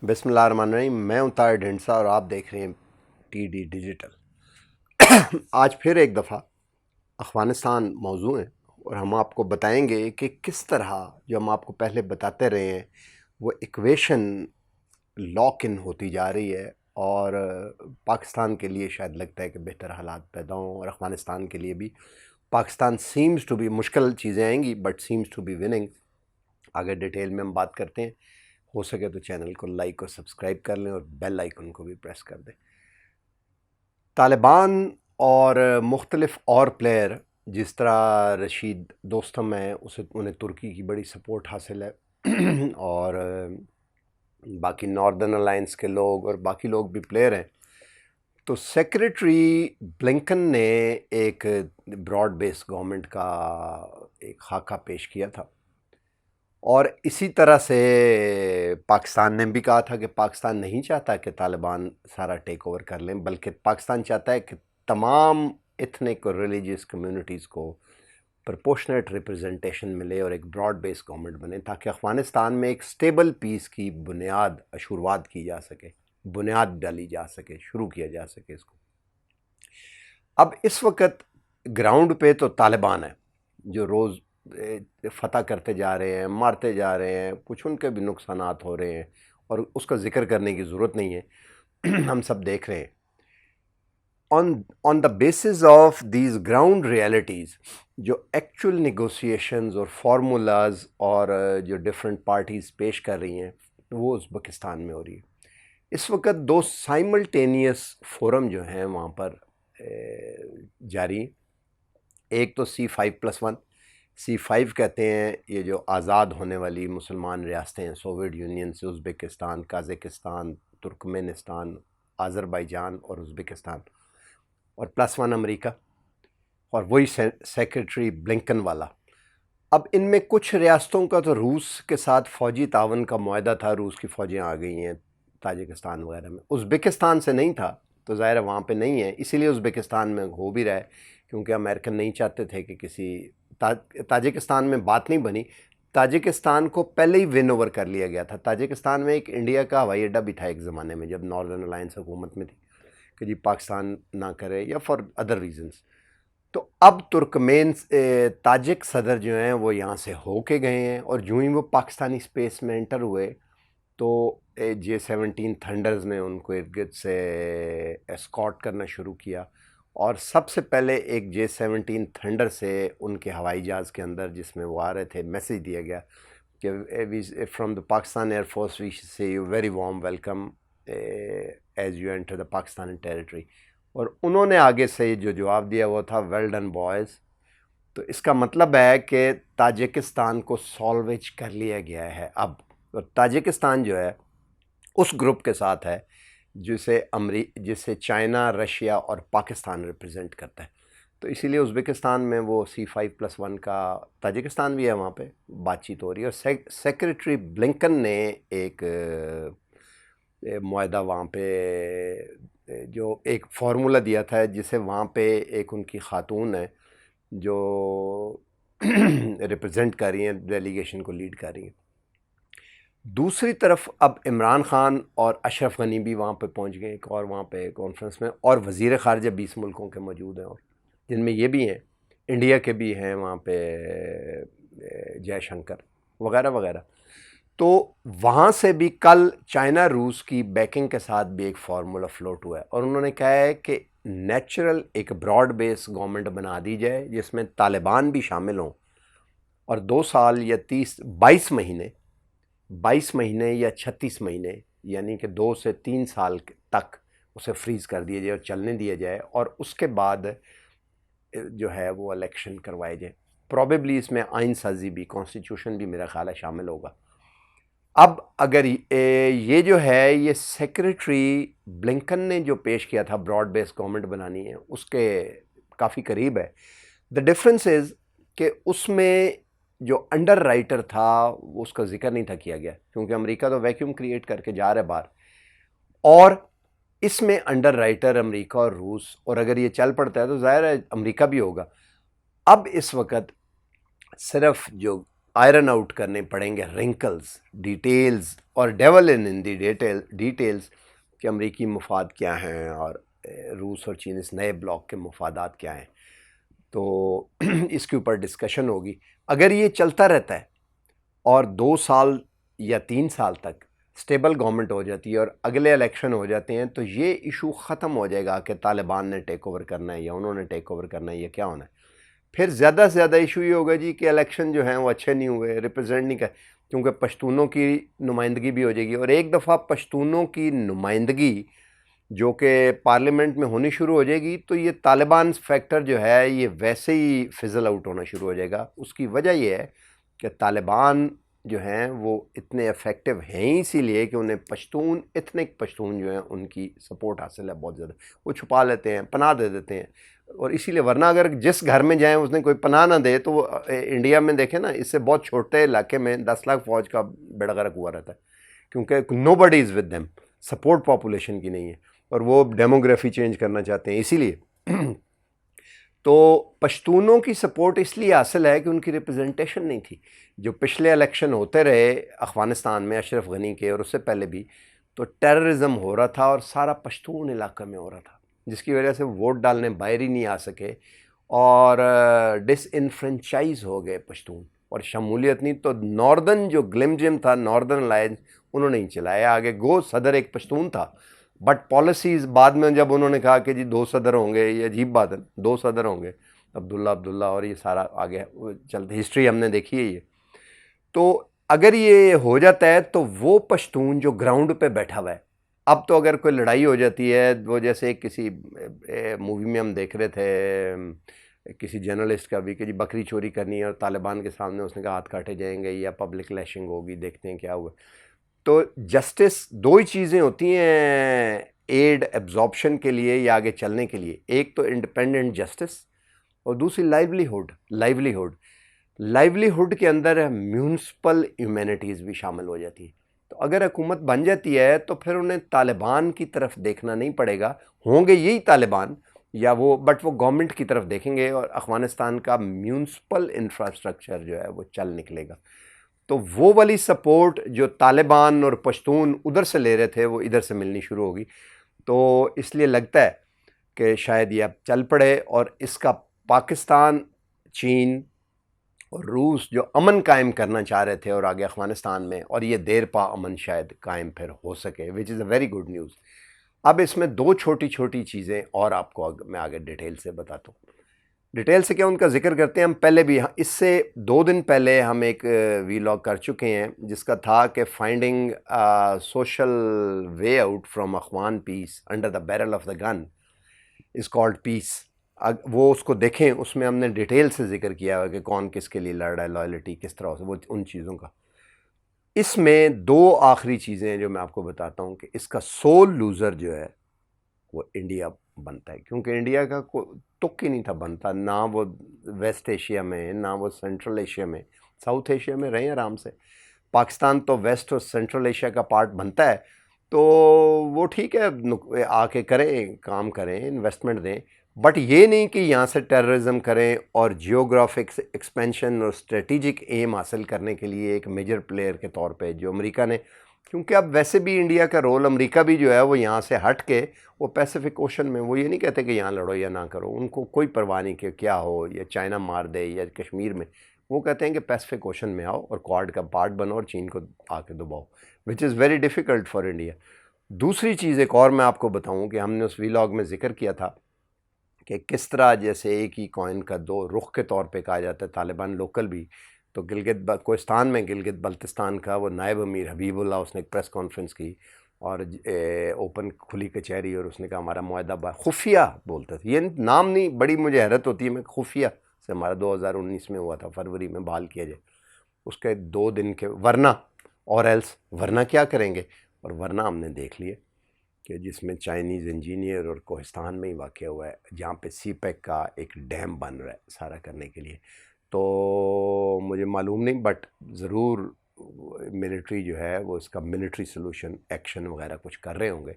بسم اللہ الرحمن الرحیم. میں ہوں طاہر ڈھنڈسا اور آپ دیکھ رہے ہیں ٹی ڈی ڈیجیٹل. آج پھر ایک دفعہ افغانستان موضوع ہے اور ہم آپ کو بتائیں گے کہ کس طرح جو ہم آپ کو پہلے بتاتے رہے ہیں وہ ایکویشن لاک ان ہوتی جا رہی ہے اور پاکستان کے لیے شاید لگتا ہے کہ بہتر حالات پیدا ہوں اور افغانستان کے لیے بھی. پاکستان سیمز ٹو بی، مشکل چیزیں آئیں گی but seems to be winning. آگے ڈیٹیل میں ہم بات کرتے ہیں. ہو سکے تو چینل کو لائک اور سبسکرائب کر لیں اور بیل آئیکن کو بھی پریس کر دیں. طالبان اور مختلف اور پلیئر جس طرح رشید دوستم ہے انہیں ترکی کی بڑی سپورٹ حاصل ہے اور باقی ناردرن الائنس کے لوگ اور باقی لوگ بھی پلیئر ہیں. تو سیکریٹری بلنکن نے ایک براڈ بیس گورنمنٹ کا ایک خاکہ پیش کیا تھا اور اسی طرح سے پاکستان نے بھی کہا تھا کہ پاکستان نہیں چاہتا کہ طالبان سارا ٹیک اوور کر لیں، بلکہ پاکستان چاہتا ہے کہ تمام ایتھنک اور ریلیجیس کمیونٹیز کو پرپورشنیٹ ریپرزنٹیشن ملے اور ایک براڈ بیس گورنمنٹ بنے تاکہ افغانستان میں ایک سٹیبل پیس کی بنیاد اشروات کی جا سکے، بنیاد ڈالی جا سکے، شروع کیا جا سکے اس کو. اب اس وقت گراؤنڈ پہ تو طالبان ہے جو روز فتح کرتے جا رہے ہیں، مارتے جا رہے ہیں، کچھ ان کے بھی نقصانات ہو رہے ہیں اور اس کا ذکر کرنے کی ضرورت نہیں ہے. ہم سب دیکھ رہے ہیں. On the basis of these ground realities جو ایکچول نیگوسیشنز اور فارمولاز اور جو ڈفرینٹ پارٹیز پیش کر رہی ہیں وہ ازبکستان میں ہو رہی ہے. اس وقت دو سائملٹینیس فورم جو ہیں وہاں پر جاری. ایک تو C5+1، C5 کہتے ہیں یہ جو آزاد ہونے والی مسلمان ریاستیں ہیں سوویت یونین سے، ازبکستان، قازقستان، ترکمانستان، آذربائیجان اور ازبکستان، اور +1 امریکہ اور وہی سیکریٹری بلنکن والا. اب ان میں کچھ ریاستوں کا تو روس کے ساتھ فوجی تعاون کا معاہدہ تھا، روس کی فوجیں آ گئی ہیں تاجکستان وغیرہ میں. ازبکستان سے نہیں تھا تو ظاہر ہے وہاں پہ نہیں ہے، اسی لیے ازبکستان میں ہو بھی رہا ہے کیونکہ امریکن نہیں چاہتے تھے کہ کسی تاجکستان میں بات نہیں بنی. تاجکستان کو پہلے ہی ون اوور کر لیا گیا تھا. تاجکستان میں ایک انڈیا کا ہوائی اڈہ بھی تھا ایک زمانے میں جب ناردرن الائنس حکومت میں تھی کہ جی پاکستان نہ کرے یا فار ادر ریزنز. تو اب ترکمین تاجک صدر جو ہیں وہ یہاں سے ہو کے گئے ہیں اور جو ہی وہ پاکستانی سپیس میں انٹر ہوئے تو J-17 تھنڈرز نے ان کو ارد گرد سے اسکارٹ کرنا شروع کیا اور سب سے پہلے ایک J-17 تھنڈر سے ان کے ہوائی جہاز کے اندر جس میں وہ آ رہے تھے میسیج دیا گیا کہ from the Pakistan air force we say you very warm welcome as you enter the Pakistani territory. اور انہوں نے آگے سے جو جواب دیا وہ تھا ویل ڈن بوائز. تو اس کا مطلب ہے کہ تاجکستان کو سالویج کر لیا گیا ہے اب. اور تاجکستان جو ہے اس گروپ کے ساتھ ہے جسے چائنا، رشیا اور پاکستان ریپرزینٹ کرتا ہے. تو اسی لیے ازبکستان میں وہ C5+1 کا تاجکستان بھی ہے، وہاں پہ بات چیت ہو رہی ہے. اور سیکریٹری بلنکن نے ایک معاہدہ وہاں پہ جو ایک فارمولا دیا تھا جسے وہاں پہ ایک ان کی خاتون ہے جو ریپرزینٹ کر رہی ہیں، ڈیلیگیشن کو لیڈ کر رہی ہیں. دوسری طرف اب عمران خان اور اشرف غنی بھی وہاں پہ پہنچ گئے ایک اور وہاں پہ کانفرنس میں، اور وزیر خارجہ 20 ملکوں کے موجود ہیں اور جن میں یہ بھی ہیں انڈیا کے بھی ہیں وہاں پہ جے شنکر وغیرہ وغیرہ. تو وہاں سے بھی کل چائنا روس کی بیکنگ کے ساتھ بھی ایک فارمولا فلوٹ ہوا ہے اور انہوں نے کہا ہے کہ نیچرل ایک براڈ بیس گورنمنٹ بنا دی جائے جس میں طالبان بھی شامل ہوں اور 2 سال یا 22 مہینے یا 36 مہینے یعنی کہ 2 سے 3 سال تک اسے فریز کر دیا جائے اور چلنے دیا جائے اور اس کے بعد جو ہے وہ الیکشن کروائے جائے. پروبیبلی اس میں آئین سازی بھی، کانسٹیٹیوشن بھی میرا خیال ہے شامل ہوگا. اب اگر یہ جو ہے یہ سیکریٹری بلنکن نے جو پیش کیا تھا براڈ بیس گورنمنٹ بنانی ہے اس کے کافی قریب ہے. دا ڈفرینس از کہ اس میں جو انڈر رائٹر تھا اس کا ذکر نہیں تھا کیا گیا کیونکہ امریکہ تو ویکیوم کریٹ کر کے جا رہا ہے باہر، اور اس میں انڈر رائٹر امریکہ اور روس، اور اگر یہ چل پڑتا ہے تو ظاہر ہے امریکہ بھی ہوگا. اب اس وقت صرف جو آئرن آؤٹ کرنے پڑیں گے رنکلز، ڈیٹیلز، اور ڈیول ان دی ڈیٹیلز کہ امریکی مفاد کیا ہیں اور روس اور چین اس نئے بلاک کے مفادات کیا ہیں. تو اس کے اوپر ڈسکشن ہوگی. اگر یہ چلتا رہتا ہے اور 2 سال یا 3 سال تک سٹیبل گورنمنٹ ہو جاتی ہے اور اگلے الیکشن ہو جاتے ہیں تو یہ ایشو ختم ہو جائے گا کہ طالبان نے ٹیک اوور کرنا ہے یا انہوں نے ٹیک اوور کرنا ہے یا کیا ہونا ہے. پھر زیادہ سے زیادہ ایشو یہ ہوگا جی کہ الیکشن جو ہیں وہ اچھے نہیں ہوئے، ریپرزینٹ نہیں کر، کیونکہ پشتونوں کی نمائندگی بھی ہو جائے گی. اور ایک دفعہ پشتونوں کی نمائندگی جو کہ پارلیمنٹ میں ہونی شروع ہو جائے گی تو یہ طالبان فیکٹر جو ہے یہ ویسے ہی فزل آؤٹ ہونا شروع ہو جائے گا. اس کی وجہ یہ ہے کہ طالبان جو ہیں وہ اتنے افیکٹو ہیں اسی لیے کہ انہیں پشتون، ایتھنک پشتون جو ہیں ان کی سپورٹ حاصل ہے بہت زیادہ. وہ چھپا لیتے ہیں، پناہ دے دیتے ہیں، اور اسی لیے ورنہ اگر جس گھر میں جائیں اس نے کوئی پناہ نہ دے تو وہ انڈیا میں دیکھیں نا، اس سے بہت چھوٹے علاقے میں 10 لاکھ فوج کا بیڑا غرق ہوا رہتا ہے، کیونکہ nobody is with them, support population کی نہیں ہے، اور وہ ڈیموگرافی چینج کرنا چاہتے ہیں اسی لیے. تو پشتونوں کی سپورٹ اس لیے حاصل ہے کہ ان کی ریپرزنٹیشن نہیں تھی. جو پچھلے الیکشن ہوتے رہے افغانستان میں اشرف غنی کے اور اس سے پہلے بھی، تو ٹیررزم ہو رہا تھا اور سارا پشتون علاقہ میں ہو رہا تھا، جس کی وجہ سے ووٹ ڈالنے باہر ہی نہیں آ سکے اور ڈس انفرینچائز ہو گئے پشتون، اور شمولیت نہیں. تو ناردرن جو گلم جم تھا، ناردرن الائنس، انہوں نے ہی چلایا آگے. گو صدر ایک پشتون تھا، بٹ پالیسیز بعد میں جب انہوں نے کہا کہ جی 2 صدر ہوں گے، یہ عجیب بات ہے، 2 صدر ہوں گے، عبداللہ اور یہ سارا آگے چلتے، ہسٹری ہم نے دیکھی ہے یہ. تو اگر یہ ہو جاتا ہے تو وہ پشتون جو گراؤنڈ پہ بیٹھا ہوا ہے، اب تو اگر کوئی لڑائی ہو جاتی ہے، وہ جیسے کسی مووی میں ہم دیکھ رہے تھے کسی جرنلسٹ کا بھی کہ جی بکری چوری کرنی ہے اور طالبان کے سامنے اس نے کہا ہاتھ کاٹے جائیں گے یا پبلک لیشنگ ہوگی، دیکھتے ہیں کیا ہوا. تو جسٹس 2 ہی چیزیں ہوتی ہیں ایڈ ایبزارپشن کے لیے یا آگے چلنے کے لیے، ایک تو انڈیپینڈنٹ جسٹس اور دوسری لائیولی ہوڈ کے اندر میونسپل ہیومینٹیز بھی شامل ہو جاتی ہیں. تو اگر حکومت بن جاتی ہے تو پھر انہیں طالبان کی طرف دیکھنا نہیں پڑے گا، ہوں گے یہی طالبان یا وہ، بٹ وہ گورنمنٹ کی طرف دیکھیں گے اور افغانستان کا میونسپل انفراسٹرکچر جو ہے وہ چل نکلے گا. تو وہ والی سپورٹ جو طالبان اور پشتون ادھر سے لے رہے تھے وہ ادھر سے ملنی شروع ہوگی. تو اس لیے لگتا ہے کہ شاید یہ اب چل پڑے، اور اس کا پاکستان، چین اور روس جو امن قائم کرنا چاہ رہے تھے اور آگے افغانستان میں، اور یہ دیر پا امن شاید قائم پھر ہو سکے، وچ از اے ویری گڈ نیوز. اب اس میں 2 چھوٹی چیزیں اور آپ کو میں آگے ڈیٹیل سے بتاتا ہوں. ڈیٹیل سے کیا ان کا ذکر کرتے ہیں. ہم پہلے بھی اس سے 2 دن پہلے ہم ایک ویلاگ کر چکے ہیں جس کا تھا کہ finding social way out from Afghan peace under the barrel of the gun is called peace. وہ اس کو دیکھیں، اس میں ہم نے ڈیٹیل سے ذکر کیا ہے کہ کون کس کے لیے لڑ رہا ہے، لائلٹی کس طرح سے، وہ ان چیزوں کا. اس میں 2 آخری چیزیں جو میں آپ کو بتاتا ہوں کہ اس کا سول لوزر جو ہے وہ انڈیا بنتا ہے، کیونکہ انڈیا کا تک ہی نہیں تھا بنتا، نہ وہ ویسٹ ایشیا میں، نہ وہ سینٹرل ایشیا میں. ساؤتھ ایشیا میں رہیں آرام سے، پاکستان تو ویسٹ اور سینٹرل ایشیا کا پارٹ بنتا ہے، تو وہ ٹھیک ہے آ کے کریں، کام کریں، انویسٹمنٹ دیں، بٹ یہ نہیں کہ یہاں سے ٹیررزم کریں اور جیوگرافک ایکسپینشن اور اسٹریٹجک ایم حاصل کرنے کے لیے ایک میجر پلیئر کے طور پہ جو امریکہ نے، کیونکہ اب ویسے بھی انڈیا کا رول، امریکہ بھی جو ہے وہ یہاں سے ہٹ کے وہ پیسیفک اوشن میں، وہ یہ نہیں کہتے کہ یہاں لڑو یا نہ کرو، ان کو کوئی پرواہ نہیں کہ کیا ہو، یا چائنا مار دے یا کشمیر میں، وہ کہتے ہیں کہ پیسیفک اوشن میں آؤ اور کوڈ کا پارٹ بنو اور چین کو آ کے دباؤ، which is very difficult for India. دوسری چیز ایک اور میں آپ کو بتاؤں کہ ہم نے اس ویلاگ میں ذکر کیا تھا کہ کس طرح جیسے ایک ہی کوائن کا 2 رخ کے طور پہ کہا جاتا ہے، طالبان لوکل بھی. تو کوہستان میں گلگت بلتستان کا وہ نائب امیر حبیب اللہ، اس نے ایک پریس کانفرنس کی اور اوپن کھلی کچہری، اور اس نے کہا ہمارا معاہدہ خفیہ بولتے تھے، یہ نام نہیں، بڑی مجھے حیرت ہوتی ہے، میں خفیہ سے ہمارا 2019 میں ہوا تھا، فروری میں بحال کیا جائے. اس کے 2 دن کے ورنہ اور ایلس، ورنہ کیا کریں گے، اور ورنہ ہم نے دیکھ لیے کہ جس میں چائنیز انجینئر اور کوہستان میں ہی واقع ہوا ہے، جہاں پہ سی پیک کا ایک ڈیم بن رہا ہے سارا کرنے کے لیے. تو مجھے معلوم نہیں، بٹ ضرور ملٹری جو ہے وہ اس کا ملٹری سلوشن ایکشن وغیرہ کچھ کر رہے ہوں گے.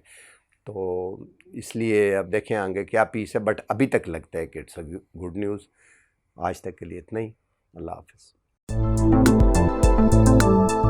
تو اس لیے اب دیکھیں آگے کیا پیس ہے، بٹ ابھی تک لگتا ہے کہ اٹس اے گڈ نیوز. آج تک کے لیے اتنا ہی. اللہ حافظ. ہے.